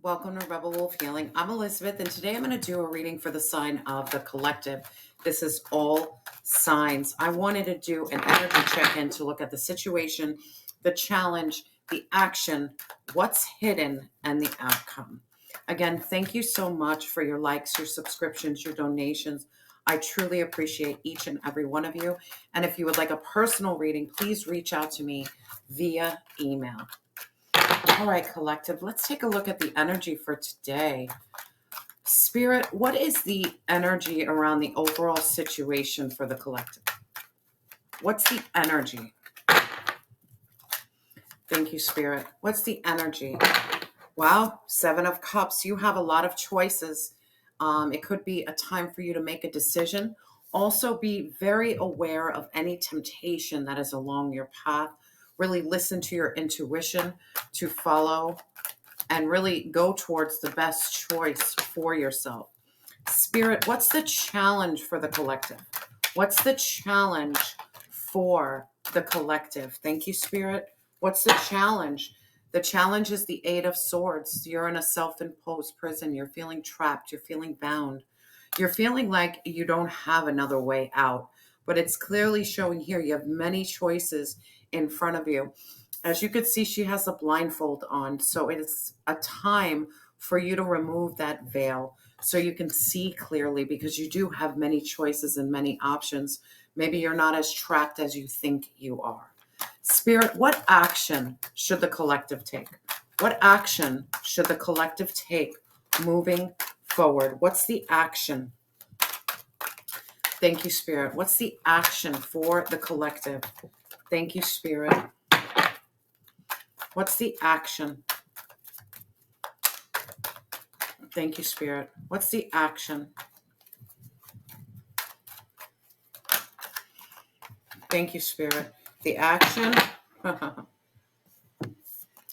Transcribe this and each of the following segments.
Welcome to Rebel Wolf Healing. I'm Elizabeth, and today I'm going to do a reading for the sign of the collective. This is all signs. I wanted to do an energy check-in to look at the situation, the challenge, the action, what's hidden, and the outcome. Again, thank you so much for your likes, your subscriptions, your donations. I truly appreciate each and every one of you. And if you would like a personal reading, please reach out to me via email. All right, collective, let's take a look at the energy for today. Spirit, what is the energy around the overall situation for the collective? What's the energy? Thank you, Spirit. What's the energy? Wow, 7 of Cups. You have a lot of choices. It could be a time for you to make a decision. Also, be very aware of any temptation that is along your path. Really listen to your intuition to follow and really go towards the best choice for yourself. Spirit, what's the challenge for the collective? What's the challenge for the collective? Thank you, Spirit. What's the challenge? The challenge is the 8 of Swords. You're in a self-imposed prison. You're feeling trapped. You're feeling bound. You're feeling like you don't have another way out. But it's clearly showing here you have many choices in front of you. As you can see, she has a blindfold on. So it's a time for you to remove that veil so you can see clearly, because you do have many choices and many options. Maybe you're not as trapped as you think you are. Spirit, what action should the collective take? What action should the collective take moving forward? What's the action? Thank you, Spirit. What's the action for the collective? Thank you, Spirit. What's the action? Thank you, Spirit. What's the action? Thank you, Spirit. The action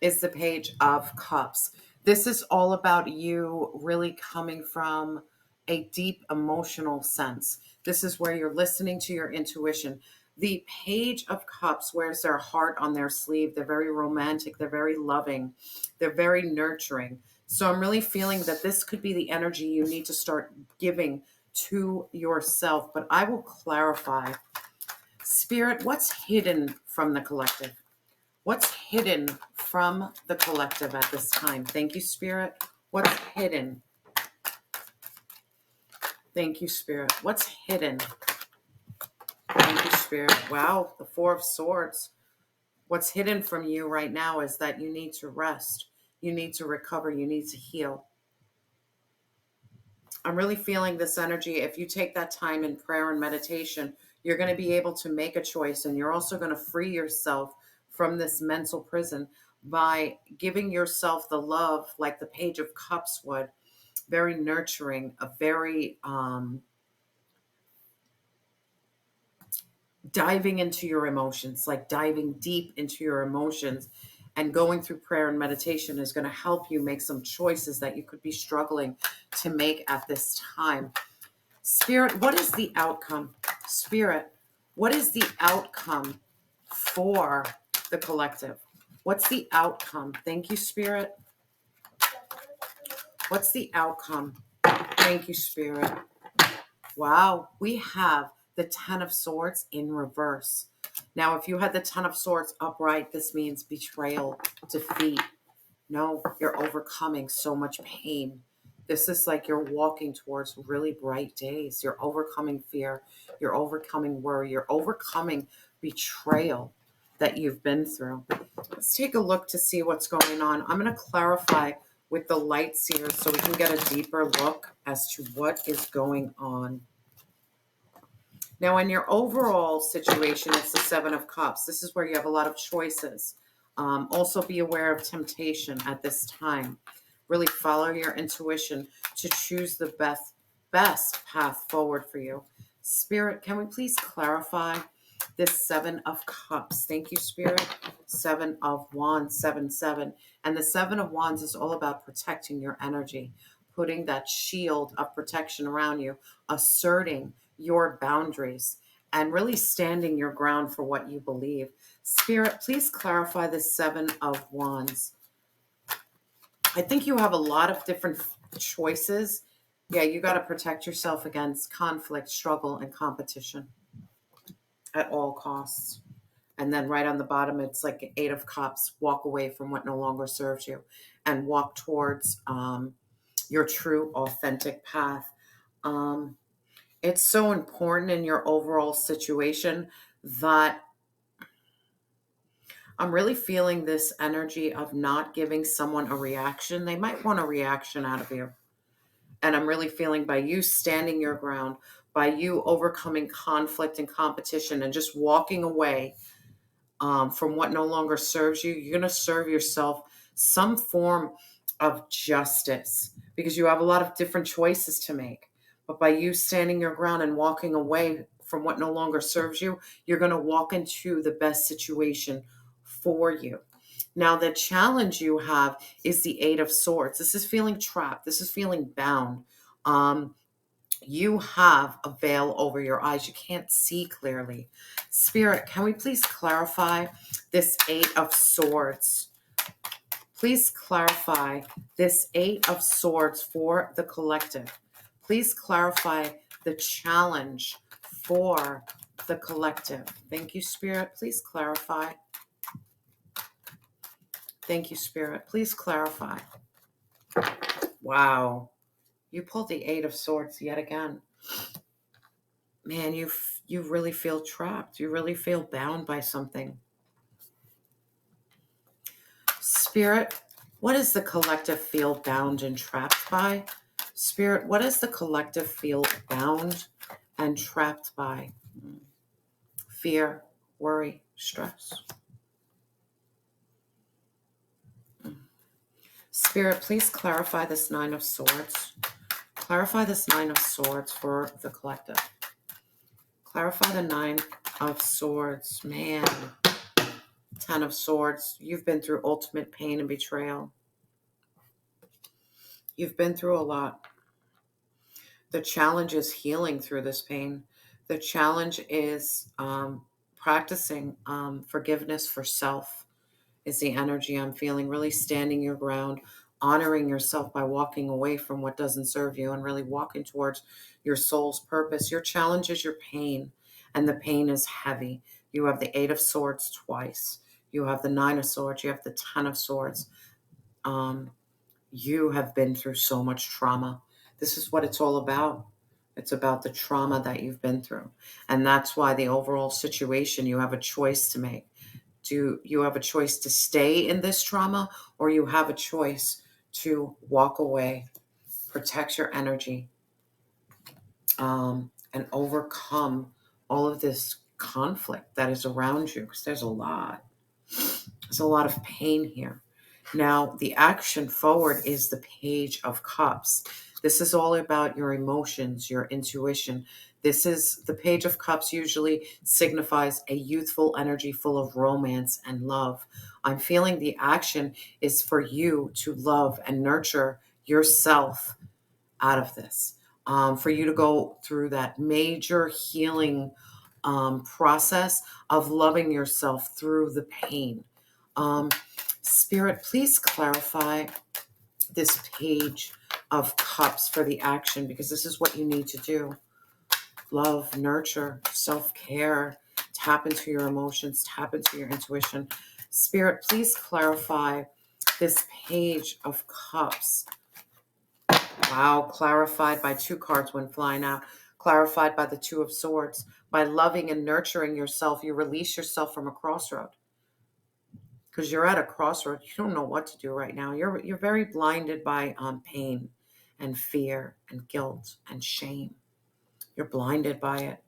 is the Page of Cups. This is all about you really coming from a deep emotional sense. This is where you're listening to your intuition. The Page of Cups wears their heart on their sleeve. They're very romantic. They're very loving. They're very nurturing. So I'm really feeling that this could be the energy you need to start giving to yourself. But I will clarify. Spirit, what's hidden from the collective? What's hidden from the collective at this time? Thank you, Spirit. What's hidden? Thank you, Spirit. What's hidden? Thank you, Spirit. Wow, the 4 of Swords. What's hidden from you right now is that you need to rest. You need to recover. You need to heal. I'm really feeling this energy. If you take that time in prayer and meditation, you're going to be able to make a choice, and you're also going to free yourself from this mental prison by giving yourself the love like the Page of Cups would. Very nurturing, a very diving into your emotions, like diving deep into your emotions, and going through prayer and meditation is going to help you make some choices that you could be struggling to make at this time. Spirit, what is the outcome? Spirit, what is the outcome for the collective? What's the outcome? Thank you, Spirit. What's the outcome? Thank you, Spirit. Wow, we have the 10 of Swords in reverse. Now, if you had the 10 of Swords upright, this means betrayal, defeat. No, you're overcoming so much pain. This is like you're walking towards really bright days. You're overcoming fear. You're overcoming worry. You're overcoming betrayal that you've been through. Let's take a look to see what's going on. I'm going to clarify with the lights here so we can get a deeper look as to what is going on. Now, in your overall situation, it's the 7 of Cups. This is where you have a lot of choices. Also be aware of temptation at this time. Really follow your intuition to choose the best path forward for you. Spirit, can we please clarify this 7 of Cups? Thank you, Spirit. 7 of Wands, 7-7. And the 7 of Wands is all about protecting your energy, putting that shield of protection around you, asserting your boundaries, and really standing your ground for what you believe. Spirit, please clarify the 7 of Wands. I think you have a lot of different choices. Yeah, you got to protect yourself against conflict, struggle, and competition at all costs. And then right on the bottom, it's like 8 of Cups. Walk away from what no longer serves you and walk towards your true, authentic path. Um, it's so important in your overall situation that I'm really feeling this energy of not giving someone a reaction. They might want a reaction out of you. And I'm really feeling by you standing your ground, by you overcoming conflict and competition and just walking away from what no longer serves you, you're going to serve yourself some form of justice because you have a lot of different choices to make. But by you standing your ground and walking away from what no longer serves you, you're going to walk into the best situation for you. Now, the challenge you have is the 8 of Swords. This is feeling trapped. This is feeling bound. You have a veil over your eyes. You can't see clearly. Spirit, can we please clarify this 8 of Swords? Please clarify this 8 of Swords for the collective. Please clarify the challenge for the collective. Thank you, Spirit. Please clarify. Thank you, Spirit. Please clarify. Wow. You pulled the 8 of Swords yet again. Man, you really feel trapped. You really feel bound by something. Spirit, what does the collective feel bound and trapped by? Spirit, what does the collective feel bound and trapped by? Fear, worry, stress. Spirit, please clarify this 9 of Swords. Clarify this 9 of Swords for the collective. Clarify the 9 of Swords. Man, 10 of Swords. You've been through ultimate pain and betrayal. You've been through a lot. The challenge is healing through this pain. The challenge is practicing forgiveness for self is the energy I'm feeling. Really standing your ground, honoring yourself by walking away from what doesn't serve you and really walking towards your soul's purpose. Your challenge is your pain, and the pain is heavy. You have the 8 of Swords twice. You have the 9 of Swords. You have the 10 of Swords. You have been through so much trauma. This is what it's all about. It's about the trauma that you've been through. And that's why the overall situation, you have a choice to make. Do you have a choice to stay in this trauma, or you have a choice to walk away, protect your energy, and overcome all of this conflict that is around you? Because there's a lot. There's a lot of pain here. Now, the action forward is the Page of Cups. This is all about your emotions, your intuition. This is the Page of Cups usually signifies a youthful energy full of romance and love. I'm feeling the action is for you to love and nurture yourself out of this. For you to go through that major healing process of loving yourself through the pain. Spirit, please clarify this Page of Cups for the action, because this is what you need to do. Love, nurture, self-care, tap into your emotions, tap into your intuition. Spirit, please clarify this Page of Cups. Wow, clarified by 2 cards when flying out. Clarified by the 2 of Swords. By loving and nurturing yourself, you release yourself from a crossroad. Because you're at a crossroad. You don't know what to do right now. You're very blinded by pain and fear and guilt and shame. You're blinded by it.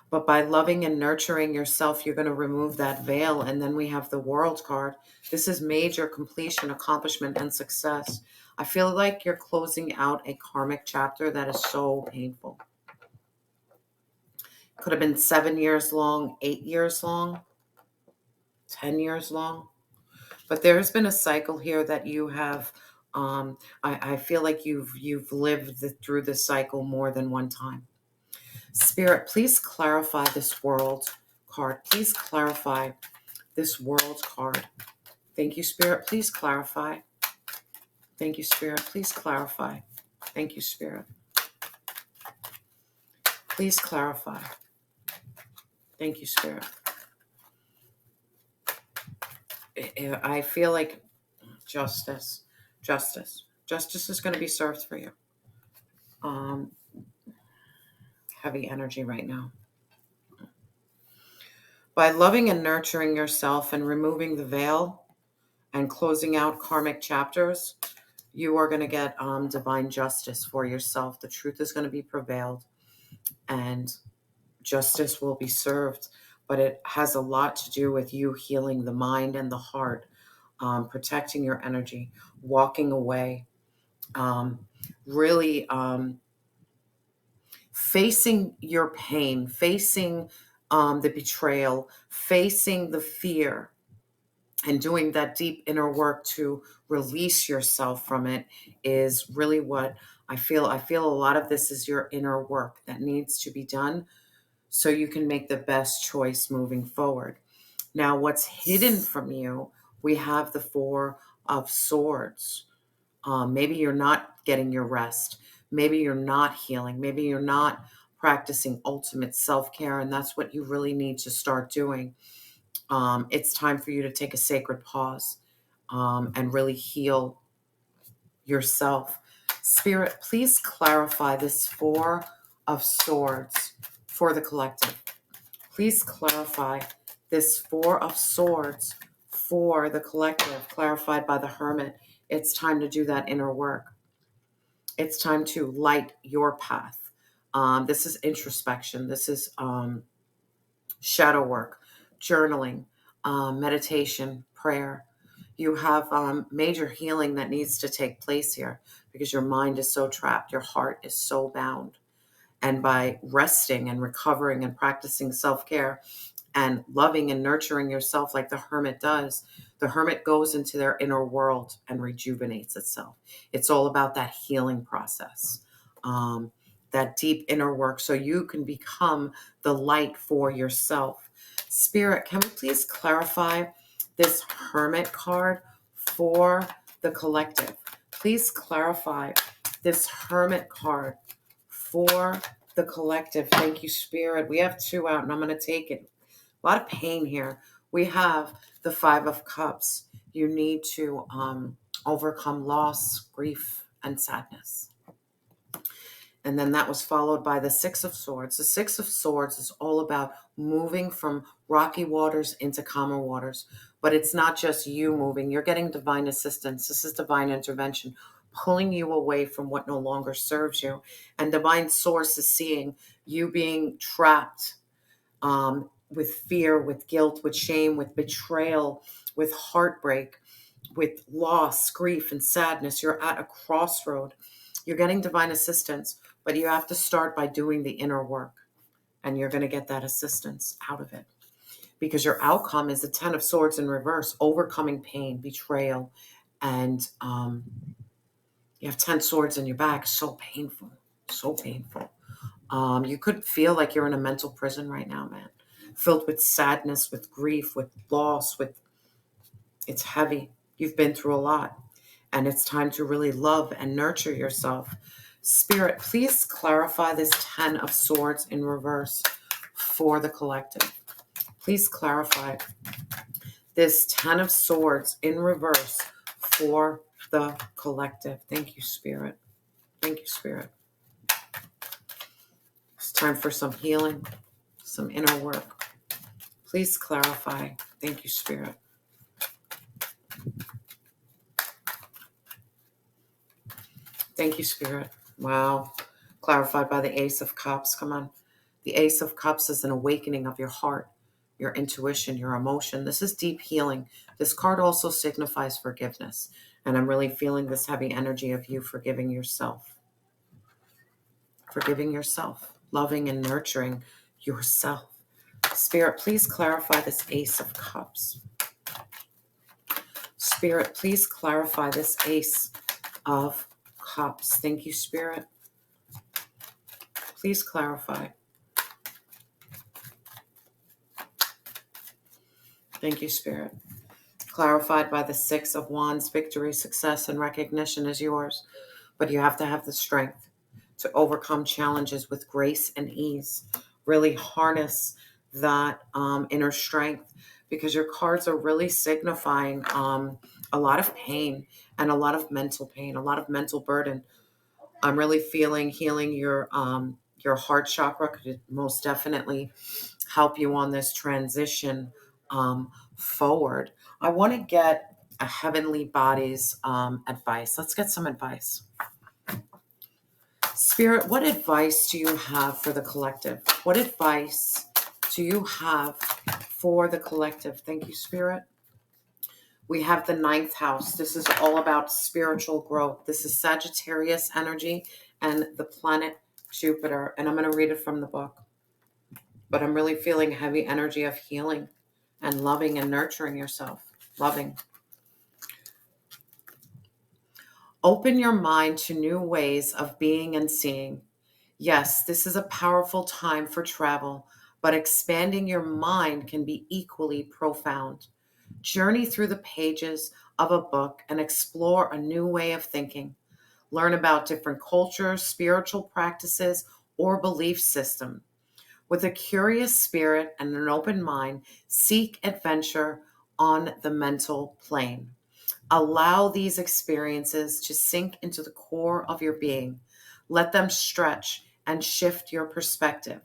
But by loving and nurturing yourself, you're going to remove that veil. And then we have the World card. This is major completion, accomplishment, and success. I feel like you're closing out a karmic chapter that is so painful. Could have been 7 years long, 8 years long, 10 years long. But there's been a cycle here that you have. I feel like you've lived through this cycle more than one time. Spirit, please clarify this World card. Please clarify this World card. Thank you, Spirit. Please clarify. Thank you, Spirit. Please clarify. Thank you, Spirit. Please clarify. Thank you, Spirit. I feel like justice is going to be served for you. Heavy energy right now. By loving and nurturing yourself and removing the veil and closing out karmic chapters, you are going to get divine justice for yourself. The truth is going to be prevailed and justice will be served. But it has a lot to do with you healing the mind and the heart, protecting your energy, walking away, really facing your pain, facing the betrayal, facing the fear, and doing that deep inner work to release yourself from it is really what I feel. I feel a lot of this is your inner work that needs to be done so you can make the best choice moving forward. Now, what's hidden from you, we have the Four of Swords. Maybe you're not getting your rest. Maybe you're not healing. Maybe you're not practicing ultimate self-care, and that's what you really need to start doing. It's time for you to take a sacred pause and really heal yourself. Spirit, please clarify this Four of Swords for the collective. Please clarify this Four of Swords for the collective, clarified by the Hermit. It's time to do that inner work. It's time to light your path. This is introspection. This is shadow work, journaling, meditation, prayer. You have major healing that needs to take place here because your mind is so trapped. Your heart is so bound. And by resting and recovering and practicing self-care and loving and nurturing yourself like the Hermit does, the Hermit goes into their inner world and rejuvenates itself. It's all about that healing process, that deep inner work, so you can become the light for yourself. Spirit, can we please clarify this Hermit card for the collective? Please clarify this Hermit card for the collective. Thank you, Spirit. We have two out, and I'm going to take it. A lot of pain here. We have the Five of Cups. You need to overcome loss, grief, and sadness. And then that was followed by the Six of Swords. The Six of Swords is all about moving from rocky waters into calmer waters. But it's not just you moving. You're getting divine assistance. This is divine intervention, pulling you away from what no longer serves you. And divine source is seeing you being trapped with fear, with guilt, with shame, with betrayal, with heartbreak, with loss, grief, and sadness. You're at a crossroad. You're getting divine assistance, but you have to start by doing the inner work, and you're going to get that assistance out of it. Because your outcome is the Ten of Swords in reverse, overcoming pain, betrayal, and you have 10 swords in your back. So painful, so painful. You could feel like you're in a mental prison right now, man, filled with sadness, with grief, with loss, it's heavy. You've been through a lot, and it's time to really love and nurture yourself. Spirit, please clarify this 10 of Swords in reverse for the collective. Please clarify this 10 of Swords in reverse for the collective. Thank you, Spirit. Thank you, Spirit. It's time for some healing, some inner work. Please clarify. Thank you, Spirit. Thank you, Spirit. Wow. Clarified by the Ace of Cups. Come on. The Ace of Cups is an awakening of your heart, your intuition, your emotion. This is deep healing. This card also signifies forgiveness. And I'm really feeling this heavy energy of you forgiving yourself. Forgiving yourself. Loving and nurturing yourself. Spirit, please clarify this Ace of Cups. Spirit, please clarify this Ace of Cups. Thank you, Spirit. Please clarify. Thank you, Spirit. clarified by the Six of Wands. Victory, success, and recognition is yours, but you have to have the strength to overcome challenges with grace and ease. Really harness that inner strength, because your cards are really signifying a lot of pain and a lot of mental pain, a lot of mental burden. I'm really feeling healing your heart chakra could most definitely help you on this transition forward. I want to get a heavenly body's advice. Let's get some advice. Spirit, what advice do you have for the collective? What advice do you have for the collective? Thank you, Spirit. We have the ninth house. This is all about spiritual growth. This is Sagittarius energy and the planet Jupiter. And I'm going to read it from the book. But I'm really feeling heavy energy of healing and loving and nurturing yourself. Loving. Open your mind to new ways of being and seeing. Yes, this is a powerful time for travel, but expanding your mind can be equally profound. Journey through the pages of a book and explore a new way of thinking. Learn about different cultures, spiritual practices, or belief system. With a curious spirit and an open mind, seek adventure on the mental plane. Allow these experiences to sink into the core of your being. Let them stretch and shift your perspective.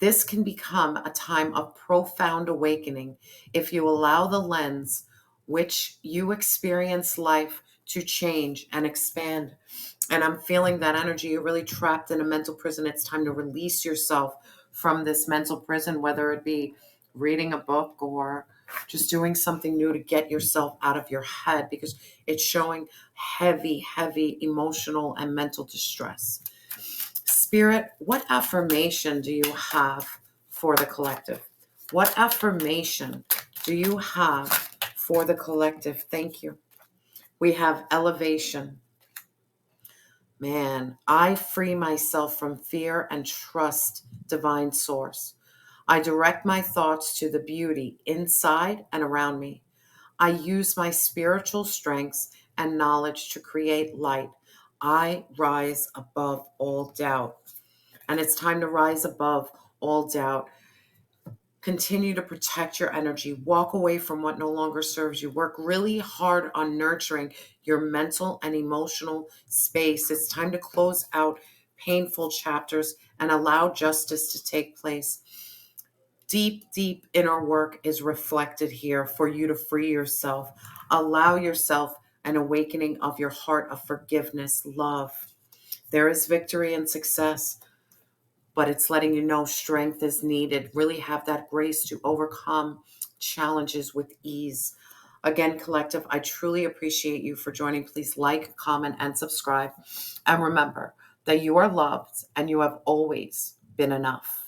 This can become a time of profound awakening if you allow the lens which you experience life to change and expand. And I'm feeling that energy. You're really trapped in a mental prison. It's time to release yourself from this mental prison, whether it be reading a book or just doing something new to get yourself out of your head, because it's showing heavy, heavy emotional and mental distress. Spirit, what affirmation do you have for the collective? What affirmation do you have for the collective? Thank you. We have elevation. Man, I free myself from fear and trust divine source. I direct my thoughts to the beauty inside and around me. I use my spiritual strengths and knowledge to create light. I rise above all doubt. And it's time to rise above all doubt. Continue to protect your energy. Walk away from what no longer serves you. Work really hard on nurturing your mental and emotional space. It's time to close out painful chapters and allow justice to take place. Deep, deep inner work is reflected here for you to free yourself. Allow yourself an awakening of your heart of forgiveness, love. There is victory and success, but it's letting you know strength is needed. Really have that grace to overcome challenges with ease. Again, collective, I truly appreciate you for joining. Please like, comment, and subscribe. And remember that you are loved and you have always been enough.